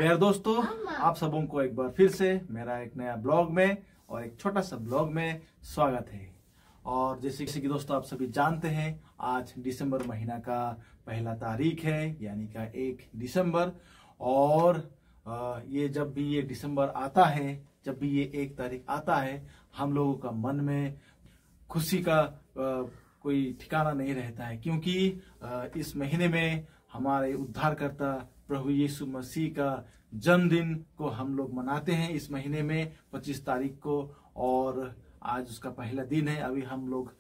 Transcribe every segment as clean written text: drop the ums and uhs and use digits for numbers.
प्यारे दोस्तों, आप सबों को एक बार फिर से मेरा एक नया ब्लॉग में और एक छोटा सा ब्लॉग में स्वागत है। और जैसे कि दोस्तों आप सभी जानते हैं, आज दिसंबर महीना का पहला तारीख है, यानी का 1 दिसंबर। और ये जब भी ये दिसंबर आता है, जब भी ये 1 तारीख आता है, हम लोगों का मन में खुशी का कोई ठिकाना नहीं रहता है, क्योंकि इस महीने में हमारे उद्धारकर्ता प्रभु यीशु मसीह का जन्मदिन को हम लोग मनाते हैं इस महीने में 25 तारीख को। और आज उसका पहला दिन है। अभी हम लोग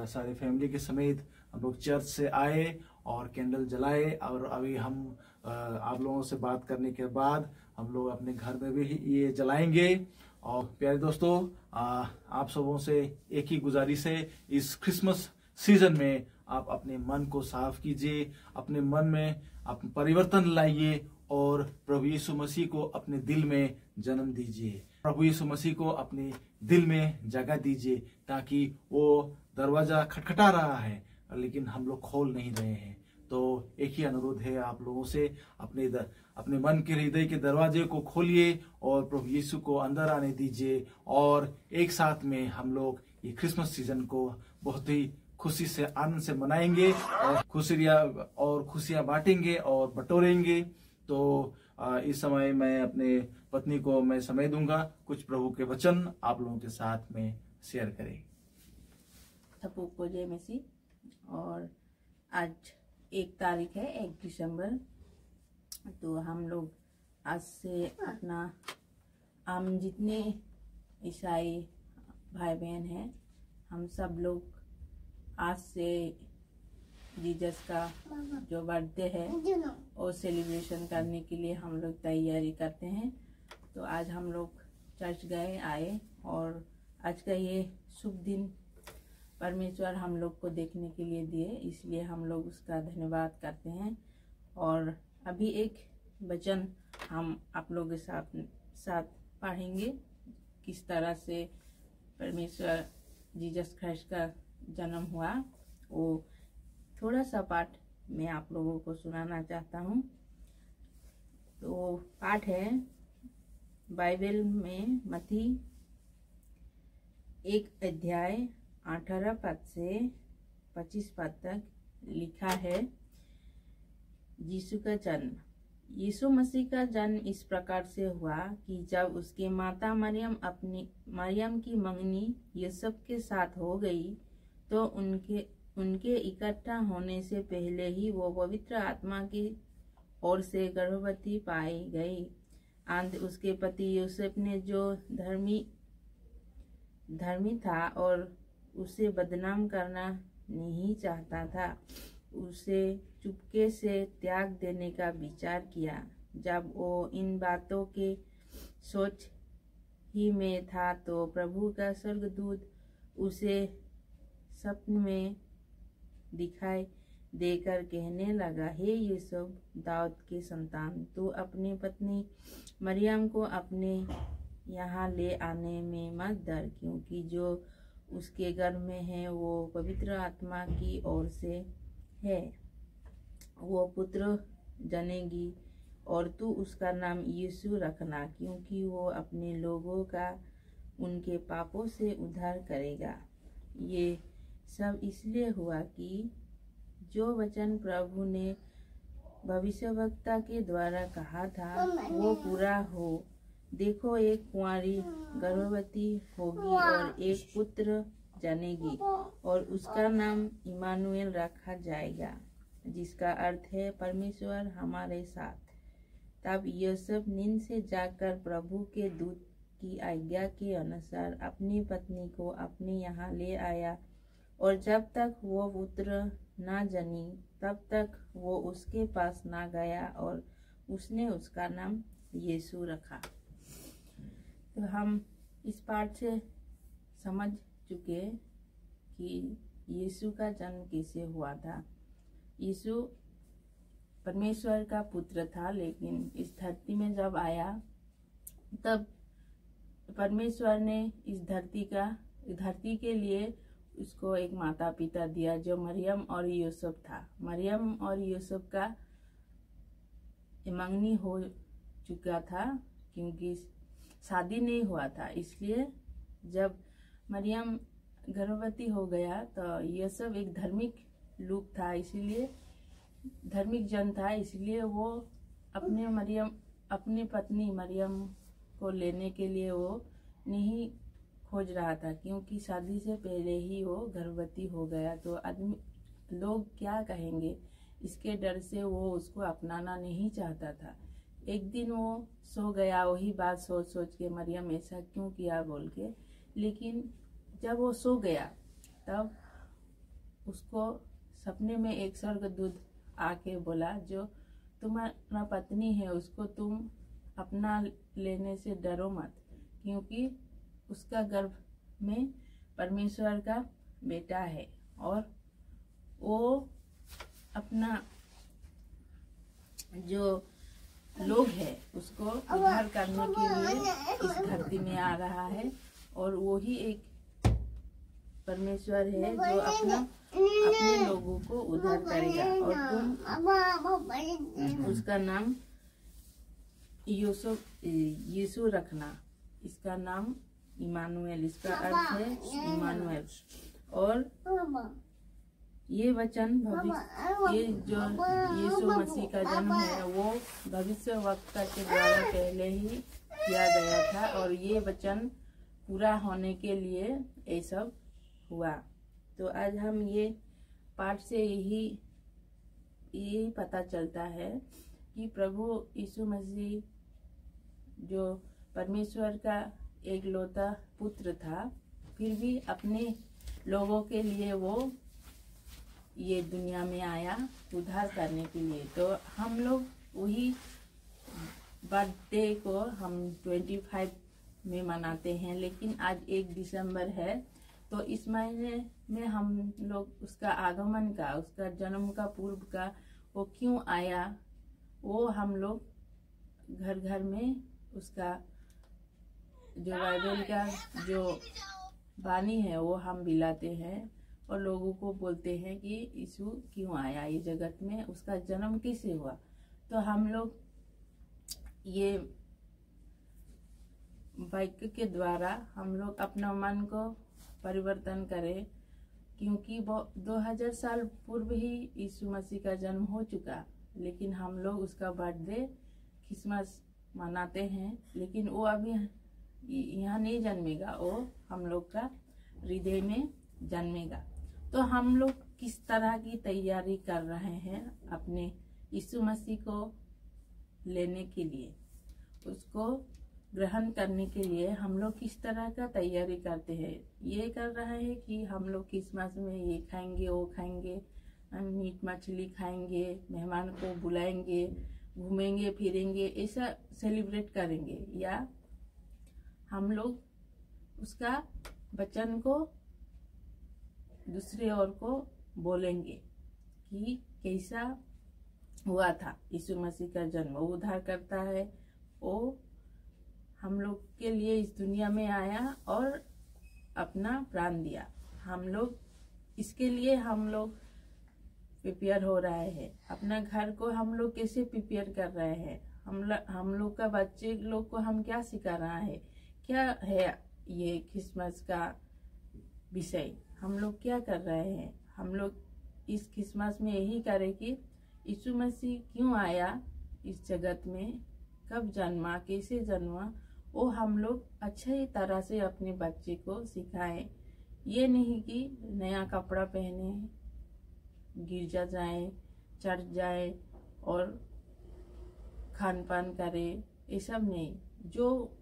सारे फैमिली के समेत हम लोग चर्च से आए और कैंडल जलाए, और अभी हम आप लोगों से बात करने के बाद हम लोग अपने घर में भी ये जलाएंगे। और प्यारे दोस्तों, आप सबों से एक ही गुजारिश है, इस क्रिसमस सीजन में आप अपने मन को साफ कीजिए, अपने मन में आप परिवर्तन लाइए और प्रभु यीशु मसीह को अपने दिल में जन्म दीजिए। प्रभु यीशु मसीह को अपने दिल में जगह दीजिए, ताकि वो दरवाजा खटखटा रहा है लेकिन हम लोग खोल नहीं रहे हैं। तो एक ही अनुरोध है आप लोगों से, अपने मन के हृदय के दरवाजे को खोलिए और प्रभु यीशु को अंदर आने दीजिए, और एक साथ में हम लोग ये क्रिसमस सीजन को बहुत ही खुशी से, आनंद से मनाएंगे और खुशियां बांटेंगे और बटोरेंगे। तो इस समय मैं अपने पत्नी को मैं समय दूंगा, कुछ प्रभु के वचन आप लोगों के साथ में शेयर करें। सबको को जय मसीह। और आज 1 तारीख है, 1 दिसंबर। तो हम लोग आज से अपना हम जितने ईसाई भाई बहन हैं, हम सब लोग आज से जीसस का जो बर्थडे है और सेलिब्रेशन करने के लिए हम लोग तैयारी करते हैं। तो आज हम लोग चर्च गए आए, और आज का ये शुभ दिन परमेश्वर हम लोग को देखने के लिए दिए, इसलिए हम लोग उसका धन्यवाद करते हैं। और अभी एक वचन हम आप लोगों के साथ पढ़ेंगे, किस तरह से परमेश्वर जीसस क्राइस्ट का जन्म हुआ। वो थोड़ा सा पाठ मैं आप लोगों को सुनाना चाहता हूँ। तो पाठ है बाइबल में मत्ती 1 अध्याय 18 पद से 25 पद तक लिखा है। यीशु का जन्म। यीशु मसीह का जन्म इस प्रकार से हुआ कि जब उसके माता मरियम की मंगनी यूसुफ के साथ हो गई, तो उनके इकट्ठा होने से पहले ही वो पवित्र आत्मा की ओर से गर्भवती पाई गई। उसके पति यूसुफ ने, जो धर्मी था और उसे बदनाम करना नहीं चाहता था, उसे चुपके से त्याग देने का विचार किया। जब वो इन बातों के सोच ही में था, तो प्रभु का स्वर्गदूत उसे स्वप्न में दिखाई देकर कहने लगा, हे यूसुफ, दाऊद के संतान, तू अपनी पत्नी मरियम को अपने यहाँ ले आने में मत डर, क्योंकि जो उसके गर्भ में है वो पवित्र आत्मा की ओर से है। वो पुत्र जनेगी और तू उसका नाम यीशु रखना, क्योंकि वो अपने लोगों का उनके पापों से उद्धार करेगा। ये सब इसलिए हुआ कि जो वचन प्रभु ने भविष्यवक्ता के द्वारा कहा था वो पूरा हो। देखो, एक कुंवारी गर्भवती होगी और एक पुत्र जनेगी, और उसका नाम इमानुएल रखा जाएगा, जिसका अर्थ है परमेश्वर हमारे साथ। तब यूसुफ नींद से जागकर प्रभु के दूत की आज्ञा के अनुसार अपनी पत्नी को अपने यहाँ ले आया, और जब तक वो पुत्र न जनी तब तक वो उसके पास न गया, और उसने उसका नाम यीशु रखा। तो हम इस पाठ से समझ चुके कि यीशु का जन्म कैसे हुआ था। यीशु परमेश्वर का पुत्र था, लेकिन इस धरती में जब आया तब परमेश्वर ने इस धरती के लिए उसको एक माता पिता दिया, जो मरियम और यूसुफ था। मरियम और यूसुफ का मंगनी हो चुका था क्योंकि शादी नहीं हुआ था। इसलिए जब मरियम गर्भवती हो गया तो यह सब एक धार्मिक लोग था, इसीलिए धार्मिक जन था, इसलिए वो अपने पत्नी मरियम को लेने के लिए वो नहीं खोज रहा था, क्योंकि शादी से पहले ही वो गर्भवती हो गया तो आदमी लोग क्या कहेंगे, इसके डर से वो उसको अपनाना नहीं चाहता था। एक दिन वो सो गया, वही बात सोच सोच के मरियम ऐसा क्यों किया बोल के। लेकिन जब वो सो गया तब उसको सपने में एक स्वर्गदूत आके बोला, जो तुम्हारा पत्नी है उसको तुम अपना लेने से डरो मत, क्योंकि उसका गर्भ में परमेश्वर का बेटा है और वो अपना जो लोग है उसको उद्धार करने के लिए इस धरती में आ रहा है। और वो ही एक परमेश्वर है जो अपने लोगों को उद्धार करेगा। और तुम उसका नाम यीशु रखना, इसका नाम इमानुएल, इसका अर्थ है इमानुएल। और ये वचन ये जो यीशु मसीह का जन्म है वो भविष्य वक्ता के द्वारा पहले ही किया गया था और ये वचन पूरा होने के लिए ये सब हुआ। तो आज हम ये पाठ से यही पता चलता है कि प्रभु यीशु मसीह जो परमेश्वर का एक लौता पुत्र था, फिर भी अपने लोगों के लिए वो ये दुनिया में आया उद्धार करने के लिए। तो हम लोग वही बर्थडे को हम 25 में मनाते हैं, लेकिन आज 1 दिसंबर है। तो इस महीने में हम लोग उसका आगमन का, उसका जन्म का पूर्व का वो क्यों आया, वो हम लोग घर घर में उसका जो बाइबल का जो वाणी है वो हम बिलाते हैं और लोगों को बोलते हैं कि यीशु क्यों आया ये जगत में, उसका जन्म कैसे हुआ। तो हम लोग ये वाक्य के द्वारा हम लोग अपना मन को परिवर्तन करें, क्योंकि 2000 साल पूर्व ही यीशु मसीह का जन्म हो चुका, लेकिन हम लोग उसका बर्थडे क्रिसमस मनाते हैं। लेकिन वो अभी यहाँ नहीं जन्मेगा, वो हम लोग का हृदय में जन्मेगा। तो हम लोग किस तरह की तैयारी कर रहे हैं अपने यीशु मसीह को लेने के लिए, उसको ग्रहण करने के लिए हम लोग किस तरह का तैयारी करते हैं। ये कर रहे हैं कि हम लोग क्रिसमस में ये खाएंगे वो खाएंगे, मीट मछली खाएंगे, मेहमान को बुलाएंगे, घूमेंगे फिरेंगे, ऐसा सेलिब्रेट करेंगे, या हम लोग उसका वचन को दूसरे और को बोलेंगे कि कैसा हुआ था यीशु मसीह का जन्म। वो उद्धार करता है, वो हम लोग के लिए इस दुनिया में आया और अपना प्राण दिया। हम लोग इसके लिए हम लोग प्रिपेयर हो रहे हैं। अपना घर को हम लोग कैसे प्रिपेयर कर रहे हैं, हम लोग का बच्चे लोग को हम क्या सिखा रहा है, क्या है ये क्रिसमस का विषय, हम लोग क्या कर रहे हैं। हम लोग इस क्रिसमस में यही करें कि यीशु मसीह क्यों आया इस जगत में, कब जन्मा, कैसे जन्मा, वो हम लोग अच्छी तरह से अपने बच्चे को सिखाएं। ये नहीं कि नया कपड़ा पहने, गिरजा जाए, चर्च जाए और खान पान करे, ये सब नहीं। जो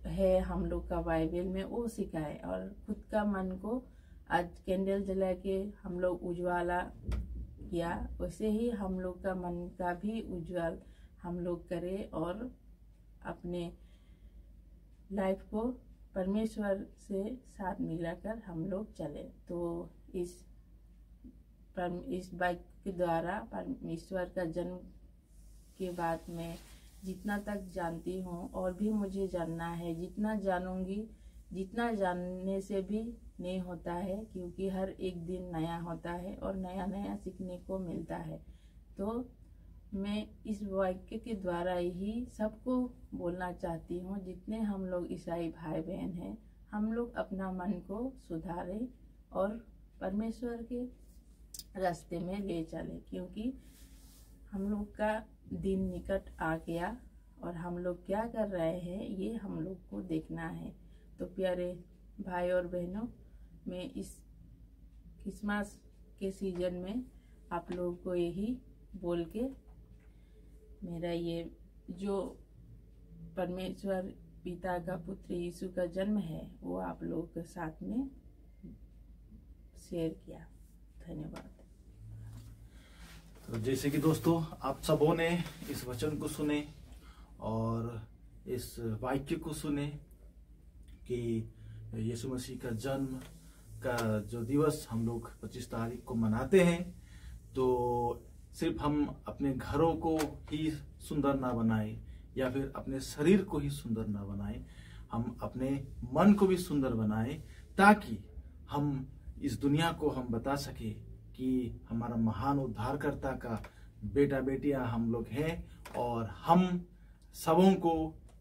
है हम लोग का बाइबल में वो सिखाए और खुद का मन को आज कैंडल जला के हम लोग उज्ज्वला किया, वैसे ही हम लोग का मन का भी उज्जवल हम लोग करें और अपने लाइफ को परमेश्वर से साथ मिलाकर हम लोग चले। तो इस बाइक के द्वारा परमेश्वर का जन्म के बाद में जितना तक जानती हूँ और भी मुझे जानना है, जितना जानूंगी, जितना जानने से भी नहीं होता है, क्योंकि हर एक दिन नया होता है और नया नया सीखने को मिलता है। तो मैं इस वाक्य के द्वारा ही सबको बोलना चाहती हूँ, जितने हम लोग ईसाई भाई बहन हैं, हम लोग अपना मन को सुधारें और परमेश्वर के रास्ते में ले चलें, क्योंकि हम लोग का दिन निकट आ गया और हम लोग क्या कर रहे हैं ये हम लोग को देखना है। तो प्यारे भाई और बहनों, मैं इस क्रिसमस के सीजन में आप लोगों को यही बोल के मेरा ये जो परमेश्वर पिता का पुत्र यीशु का जन्म है वो आप लोगों के साथ में शेयर किया। धन्यवाद। तो जैसे कि दोस्तों आप सबों ने इस वचन को सुने और इस वाक्य को सुने कि यीशु मसीह का जन्म का जो दिवस हम लोग 25 तारीख को मनाते हैं, तो सिर्फ हम अपने घरों को ही सुंदर ना बनाए या फिर अपने शरीर को ही सुंदर ना बनाए, हम अपने मन को भी सुंदर बनाए, ताकि हम इस दुनिया को हम बता सके कि हमारा महान उद्धारकर्ता का बेटा बेटियां हम लोग हैं और हम सबों को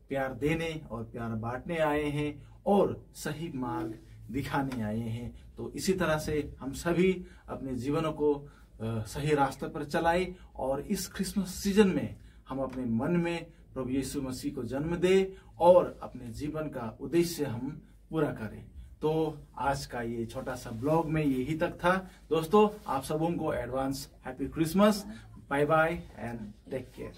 प्यार देने और प्यार बांटने आए हैं और सही मार्ग दिखाने आए हैं। तो इसी तरह से हम सभी अपने जीवनों को सही रास्ते पर चलाए और इस क्रिसमस सीजन में हम अपने मन में प्रभु यीशु मसीह को जन्म दे और अपने जीवन का उद्देश्य हम पूरा करें। तो आज का ये छोटा सा ब्लॉग में यही तक था। दोस्तों आप सबों को advance happy Christmas, bye bye and take care.